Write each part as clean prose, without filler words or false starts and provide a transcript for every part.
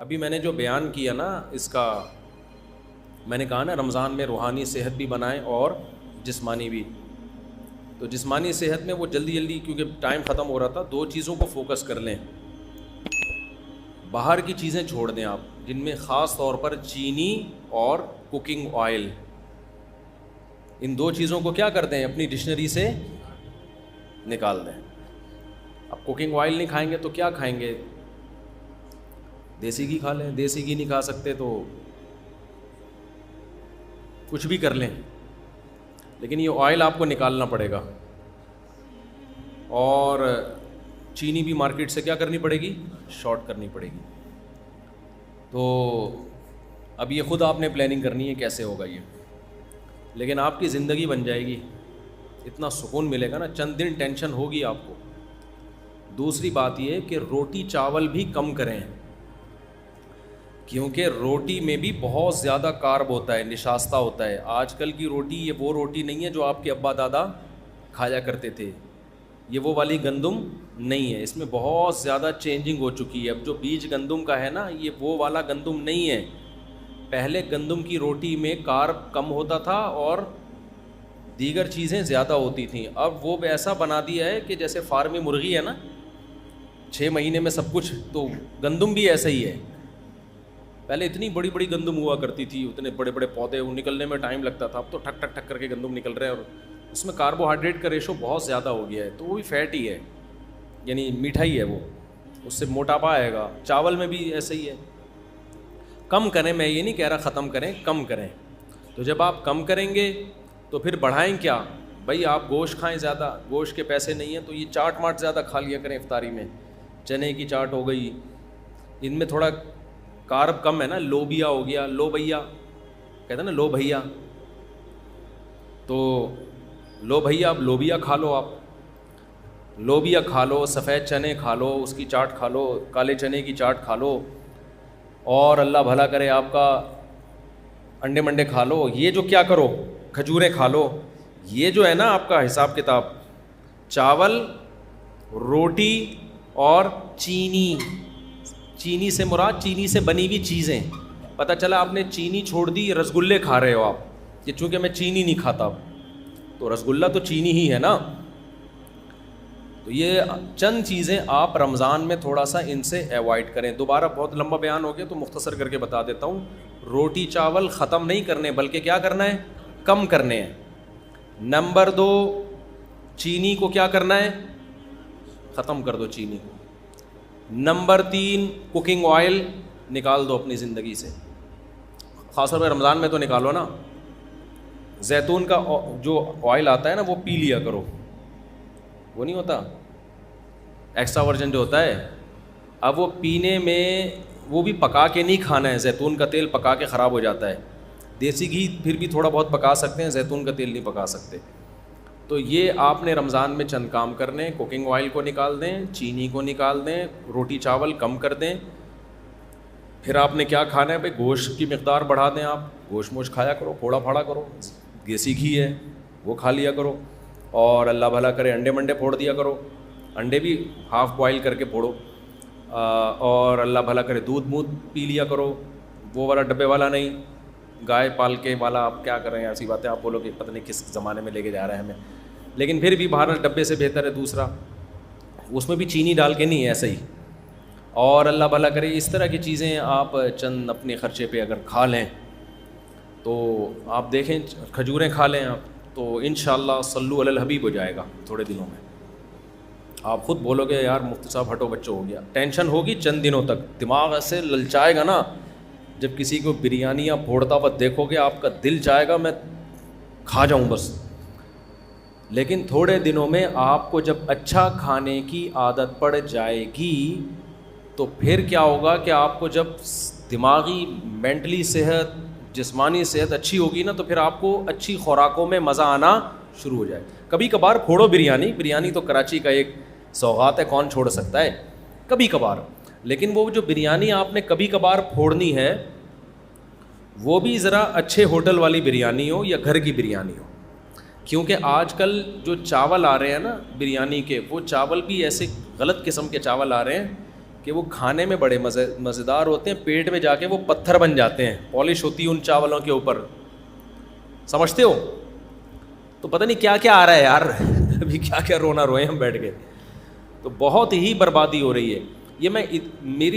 ابھی میں نے جو بیان کیا نا اس کا، میں نے کہا نا رمضان میں روحانی صحت بھی بنائیں اور جسمانی بھی. تو جسمانی صحت میں وہ جلدی جلدی کیونکہ ٹائم ختم ہو رہا تھا، دو چیزوں کو فوکس کر لیں. باہر کی چیزیں چھوڑ دیں آپ، جن میں خاص طور پر چینی اور کوکنگ آئل، ان دو چیزوں کو کیا کر دیں اپنی ڈکشنری سے نکال دیں. اب کوکنگ آئل نہیں کھائیں گے تو کیا کھائیں گے؟ دیسی گھی کھا لیں. دیسی گھی نہیں کھا سکتے تو کچھ بھی کر لیں، لیکن یہ آئل آپ کو نکالنا پڑے گا. اور چینی بھی مارکیٹ سے کیا کرنی پڑے گی؟ شارٹ کرنی پڑے گی. تو اب یہ خود آپ نے پلاننگ کرنی ہے کیسے ہوگا یہ، لیکن آپ کی زندگی بن جائے گی، اتنا سکون ملے گا نا. چند دن ٹینشن ہوگی آپ کو. دوسری بات یہ کہ روٹی چاول بھی کم کریں، کیونکہ روٹی میں بھی بہت زیادہ کارب ہوتا ہے، نشاستہ ہوتا ہے. آج کل کی روٹی یہ وہ روٹی نہیں ہے جو آپ کے ابا دادا کھایا کرتے تھے. یہ وہ والی گندم نہیں ہے، اس میں بہت زیادہ چینجنگ ہو چکی ہے. اب جو بیج گندم کا ہے نا، یہ وہ والا گندم نہیں ہے. پہلے گندم کی روٹی میں کارب کم ہوتا تھا اور دیگر چیزیں زیادہ ہوتی تھیں. اب وہ ایسا بنا دیا ہے کہ جیسے فارمی مرغی ہے نا، 6 مہینے میں سب کچھ، تو گندم بھی ایسا ہی ہے. پہلے اتنی بڑی بڑی گندم ہوا کرتی تھی، اتنے بڑے بڑے پودے، وہ نکلنے میں ٹائم لگتا تھا. اب تو ٹھک ٹھک ٹھک کر کے گندم نکل رہے ہیں، اور اس میں کاربوہائیڈریٹ کا ریشو بہت زیادہ ہو گیا ہے. تو وہ بھی فیٹ ہی ہے، یعنی میٹھا ہی ہے، وہ اس سے موٹاپا آئے گا. چاول میں بھی ایسا ہی ہے. کم کریں، میں یہ نہیں کہہ رہا ختم کریں، کم کریں. تو جب آپ کم کریں گے تو پھر بڑھائیں کیا؟ بھائی آپ گوشت کھائیں زیادہ، گوشت کے پیسے نہیں ہیں تو یہ چاٹ ماٹ زیادہ کھا لیا کریں افطاری میں. چنے کی چاٹ ہو گئی، ان میں تھوڑا کارب کم ہے نا. لوبیا ہو گیا، لو بھیا کہتے ہیں نا، لو بھیا، تو لو بھیا، اب لوبیا کھا لو. آپ لوبیا کھا لو، سفید چنے کھا لو، اس کی چاٹ کھا لو، کالے چنے کی چاٹ کھا لو، اور اللہ بھلا کرے آپ کا انڈے منڈے کھا لو. یہ جو کیا کرو، کھجوریں کھا لو. یہ جو ہے نا آپ کا حساب کتاب، چاول، روٹی اور چینی. چینی سے مراد چینی سے بنی ہوئی چیزیں. پتہ چلا آپ نے چینی چھوڑ دی، رسگلے کھا رہے ہو آپ، کہ چونکہ میں چینی نہیں کھاتا، تو رسگلہ تو چینی ہی ہے نا. تو یہ چند چیزیں آپ رمضان میں تھوڑا سا ان سے ایوائڈ کریں. دوبارہ بہت لمبا بیان ہو گیا تو مختصر کر کے بتا دیتا ہوں. روٹی چاول ختم نہیں کرنے، بلکہ کیا کرنا ہے؟ کم کرنے ہیں. نمبر 2، چینی کو کیا کرنا ہے؟ ختم کر دو چینی کو. نمبر 3، کوکنگ آئل نکال دو اپنی زندگی سے، خاص طور پہ رمضان میں تو نکالو نا. زیتون کا جو آئل آتا ہے نا، وہ پی لیا کرو. وہ نہیں ہوتا ایکسٹرا ورجن جو ہوتا ہے، اب وہ پینے میں، وہ بھی پکا کے نہیں کھانا ہے. زیتون کا تیل پکا کے خراب ہو جاتا ہے. دیسی گھی پھر بھی تھوڑا بہت پکا سکتے ہیں، زیتون کا تیل نہیں پکا سکتے. تو یہ آپ نے رمضان میں چند کام کرنے، کوکنگ آئل کو نکال دیں، چینی کو نکال دیں، روٹی چاول کم کر دیں. پھر آپ نے کیا کھانا ہے بھائی؟ گوشت کی مقدار بڑھا دیں. آپ گوشت موش کھایا کرو، پھوڑا پھاڑا کرو. دیسی گھی ہے وہ کھا لیا کرو، اور اللہ بھلا کرے انڈے منڈے پھوڑ دیا کرو. انڈے بھی ہاف بوائل کر کے پھوڑو. اور اللہ بھلا کرے دودھ مودھ پی لیا کرو، وہ والا ڈبے والا نہیں، گائے پال کے والا. آپ کیا کریں، ایسی باتیں آپ بولو کہ پتہ نہیں کس زمانے میں لے کے جا رہے ہیں ہمیں. لیکن پھر بھی باہر ڈبے سے بہتر ہے دوسرا، اس میں بھی چینی ڈال کے نہیں ہے، ایسا ہی. اور اللہ بھلا کرے اس طرح کی چیزیں آپ چند اپنے خرچے پہ اگر کھا لیں تو آپ دیکھیں، کھجوریں کھا لیں آپ تو انشاءاللہ صلو علی الحبیب ہو جائے گا تھوڑے دنوں میں. آپ خود بولو گے یار مفتی صاحب ہٹو بچوں ہو گیا. ٹینشن ہوگی چند دنوں تک، دماغ ایسے للچائے گا نا. جب کسی کو بریانیاں پھوڑتا ہوا دیکھو گے آپ کا دل چاہے گا میں کھا جاؤں بس. لیکن تھوڑے دنوں میں آپ کو جب اچھا کھانے کی عادت پڑ جائے گی تو پھر کیا ہوگا کہ آپ کو جب دماغی مینٹلی صحت، جسمانی صحت اچھی ہوگی نا، تو پھر آپ کو اچھی خوراکوں میں مزہ آنا شروع ہو جائے. کبھی کبھار پھوڑو بریانی، بریانی تو کراچی کا ایک سوغات ہے، کون چھوڑ سکتا ہے کبھی کبھار. لیکن وہ جو بریانی آپ نے کبھی کبھار پھوڑنی ہے، وہ بھی ذرا اچھے ہوٹل والی بریانی ہو یا گھر کی بریانی ہو. کیونکہ آج کل جو چاول آ رہے ہیں نا بریانی کے، وہ چاول بھی ایسے غلط قسم کے چاول آ رہے ہیں کہ وہ کھانے میں بڑے مزیدار ہوتے ہیں, پیٹ میں جا کے وہ پتھر بن جاتے ہیں, پالش ہوتی ہے ان چاولوں کے اوپر, سمجھتے ہو؟ تو پتہ نہیں کیا کیا آ رہا ہے یار, ابھی کیا کیا رونا روئے ہم بیٹھ کے. تو بہت ہی بربادی ہو رہی ہے. یہ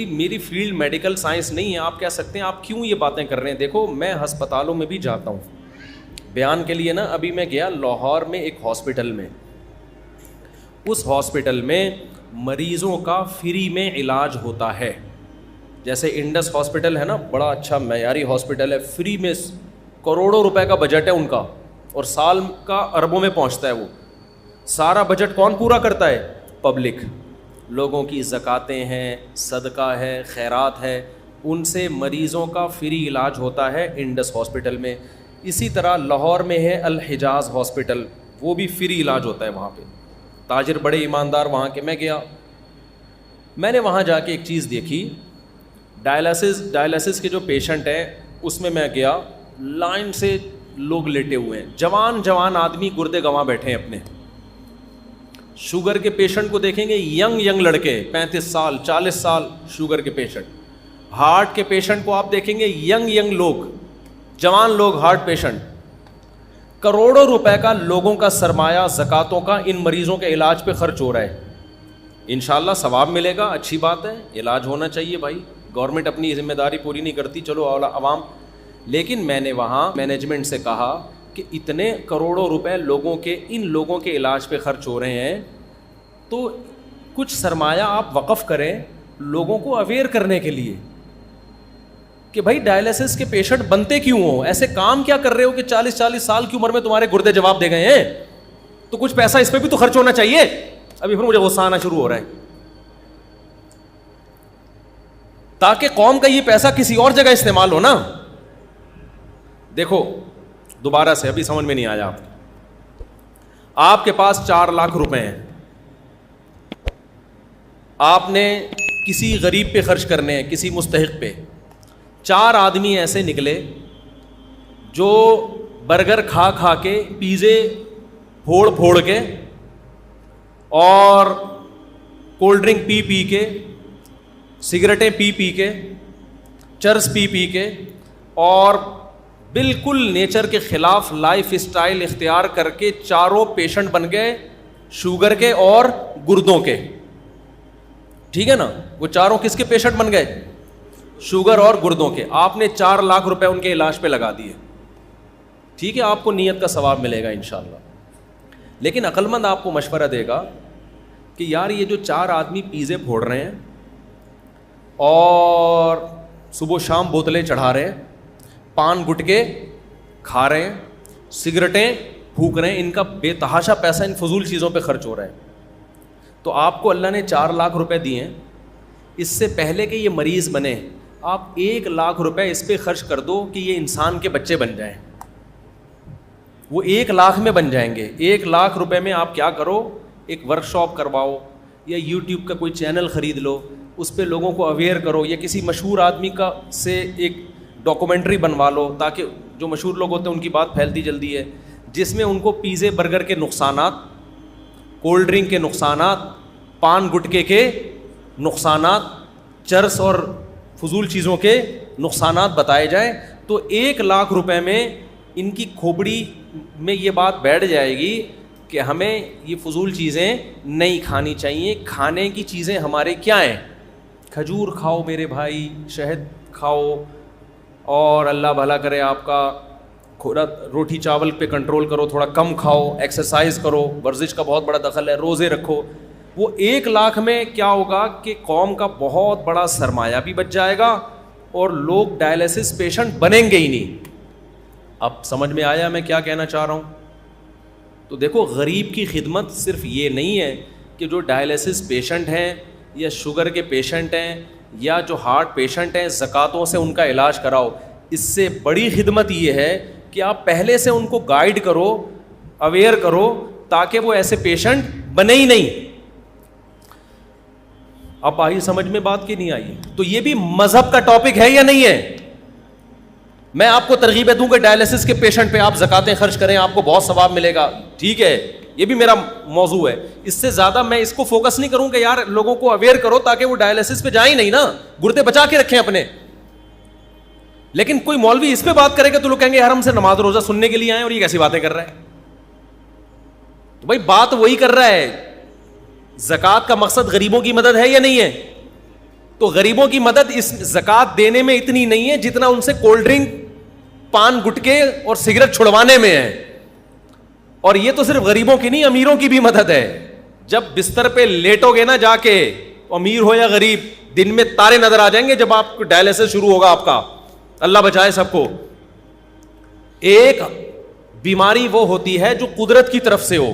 میری فیلڈ میڈیکل سائنس نہیں ہے. آپ کہہ سکتے ہیں آپ کیوں یہ باتیں کر رہے ہیں. دیکھو میں ہسپتالوں میں بھی جاتا ہوں بیان کے لیے نا. ابھی میں گیا لاہور میں ایک ہاسپٹل میں, اس ہاسپٹل میں مریضوں کا فری میں علاج ہوتا ہے. جیسے انڈس ہاسپٹل ہے نا, بڑا اچھا معیاری ہاسپٹل ہے, فری میں کروڑوں روپے کا بجٹ ہے ان کا, اور سال کا اربوں میں پہنچتا ہے. وہ سارا بجٹ کون پورا کرتا ہے؟ پبلک. لوگوں کی زکاتیں ہیں, صدقہ ہے, خیرات ہے, ان سے مریضوں کا فری علاج ہوتا ہے انڈس ہاسپٹل میں. اسی طرح لاہور میں ہے الحجاز ہاسپٹل, وہ بھی فری علاج ہوتا ہے وہاں پہ. تاجر بڑے ایماندار وہاں کے. میں گیا, میں نے وہاں جا کے ایک چیز دیکھی, ڈائلسس کے جو پیشنٹ ہیں اس میں گیا, لائن سے لوگ لیٹے ہوئے ہیں, جوان آدمی گردے گنوا بیٹھے ہیں اپنے. شوگر کے پیشنٹ کو دیکھیں گے, ینگ لڑکے 35 سال 40 سال شوگر کے پیشنٹ. ہارٹ کے پیشنٹ کو آپ دیکھیں گے, ینگ لوگ, جوان لوگ ہارٹ پیشنٹ. کروڑوں روپے کا لوگوں کا سرمایہ زکاتوں کا ان مریضوں کے علاج پہ خرچ ہو رہا ہے. انشاءاللہ ثواب ملے گا, اچھی بات ہے, علاج ہونا چاہیے بھائی. گورنمنٹ اپنی ذمہ داری پوری نہیں کرتی, چلو عوام. لیکن میں نے وہاں مینجمنٹ سے کہا کہ اتنے کروڑوں روپے ان لوگوں کے علاج پہ خرچ ہو رہے ہیں, تو کچھ سرمایہ آپ وقف کریں لوگوں کو اویئر کرنے کے لیے کہ بھائی ڈائلسس کے پیشنٹ بنتے کیوں ہوں, ایسے کام کیا کر رہے ہو کہ 40 سال کی عمر میں تمہارے گردے جواب دے گئے ہیں, تو کچھ پیسہ اس پہ بھی تو خرچ ہونا چاہیے. ابھی پھر مجھے غصہ آنا شروع ہو رہا ہے, تاکہ قوم کا یہ پیسہ کسی اور جگہ استعمال ہو نا. دیکھو دوبارہ سے, ابھی سمجھ میں نہیں آیا. آپ کے پاس 4 لاکھ روپے ہیں, آپ نے کسی غریب پہ خرچ کرنے ہیں, کسی مستحق پہ. 4 آدمی ایسے نکلے جو برگر کھا کے, پیزے پھوڑ کے, اور کولڈ ڈرنک پی کے, سگریٹیں پی کے, چرس پی کے, اور بالکل نیچر کے خلاف لائف اسٹائل اختیار کر کے چاروں پیشنٹ بن گئے شوگر کے اور گردوں کے. ٹھیک ہے نا, وہ چاروں کس کے پیشنٹ بن گئے؟ شوگر اور گردوں کے. آپ نے 4 لاکھ روپے ان کے علاج پہ لگا دیے. ٹھیک ہے, آپ کو نیت کا ثواب ملے گا انشاءاللہ. لیکن عقل مند آپ کو مشورہ دے گا کہ یار یہ جو 4 آدمی پیزے پھوڑ رہے ہیں اور صبح شام بوتلیں چڑھا رہے ہیں, پان گٹکے کھا رہے ہیں, سگریٹیں پھونک رہے ہیں, ان کا بے تحاشا پیسہ ان فضول چیزوں پہ خرچ ہو رہا ہے. تو آپ کو اللہ نے 4 لاکھ روپے دیے, اس سے پہلے کہ یہ مریض بنے آپ 1 لاکھ روپے اس پہ خرچ کر دو کہ یہ انسان کے بچے بن جائیں. وہ 1 لاکھ میں بن جائیں گے. 1 لاکھ روپے میں آپ کیا کرو, ایک ورک شاپ کرواؤ, یا یوٹیوب کا کوئی چینل خرید لو, اس پہ لوگوں کو اویئر کرو, یا کسی مشہور آدمی کا سے ایک ڈاکومنٹری بنوا لو, تاکہ جو مشہور لوگ ہوتے ہیں ان کی بات پھیلتی جلدی ہے, جس میں ان کو پیزے برگر کے نقصانات, کولڈ ڈرنک کے نقصانات, پان گٹکے کے نقصانات, چرس اور فضول چیزوں کے نقصانات بتائے جائیں. تو 1 لاکھ روپے میں ان کی کھوپڑی میں یہ بات بیٹھ جائے گی کہ ہمیں یہ فضول چیزیں نہیں کھانی چاہیے. کھانے کی چیزیں ہمارے کیا ہیں؟ کھجور کھاؤ میرے بھائی, شہد کھاؤ, اور اللہ بھلا کرے آپ کا روٹی چاول پہ کنٹرول کرو, تھوڑا کم کھاؤ, ایکسرسائز کرو, ورزش کا بہت بڑا دخل ہے, روزے رکھو. وہ 1 لاکھ میں کیا ہوگا کہ قوم کا بہت بڑا سرمایہ بھی بچ جائے گا اور لوگ ڈائلسس پیشنٹ بنیں گے ہی نہیں. اب سمجھ میں آیا میں کیا کہنا چاہ رہا ہوں؟ تو دیکھو غریب کی خدمت صرف یہ نہیں ہے کہ جو ڈائلسس پیشنٹ ہیں یا شوگر کے پیشنٹ ہیں یا جو ہارٹ پیشنٹ ہیں زکاتوں سے ان کا علاج کراؤ. اس سے بڑی خدمت یہ ہے کہ آپ پہلے سے ان کو گائیڈ کرو, اویئر کرو, تاکہ وہ ایسے پیشنٹ بنے ہی نہیں. اب آئی سمجھ میں بات کی نہیں آئی؟ تو یہ بھی مذہب کا ٹاپک ہے یا نہیں ہے؟ میں آپ کو ترغیب دوں کہ ڈائلسس کے پیشنٹ پہ آپ زکاتیں خرچ کریں, آپ کو بہت ثواب ملے گا. ٹھیک ہے, یہ بھی میرا موضوع ہے. اس سے زیادہ میں اس کو فوکس نہیں کروں کہ یار لوگوں کو اویئر کرو تاکہ وہ ڈائلسس پہ جائیں نہیں نا, گردے بچا کے رکھیں اپنے. لیکن کوئی مولوی اس پہ بات کرے گا تو لوگ کہیں گے یار ہم سے نماز روزہ سننے کے لیے آئے اور یہ کیسی باتیں کر رہا ہے. تو بھائی بات وہی کر رہا ہے, زکوٰۃ کا مقصد غریبوں کی مدد ہے یا نہیں ہے؟ تو غریبوں کی مدد اس زکوٰۃ دینے میں اتنی نہیں ہے جتنا ان سے کولڈ ڈرنک, پان گٹکے اور سگریٹ چھڑوانے میں ہے. اور یہ تو صرف غریبوں کی نہیں, امیروں کی بھی مدد ہے. جب بستر پہ لیٹو گے نا جا کے, امیر ہو یا غریب, دن میں تارے نظر آ جائیں گے جب آپ کو ڈائلسس شروع ہوگا آپ کا. اللہ بچائے سب کو. ایک بیماری وہ ہوتی ہے جو قدرت کی طرف سے ہو,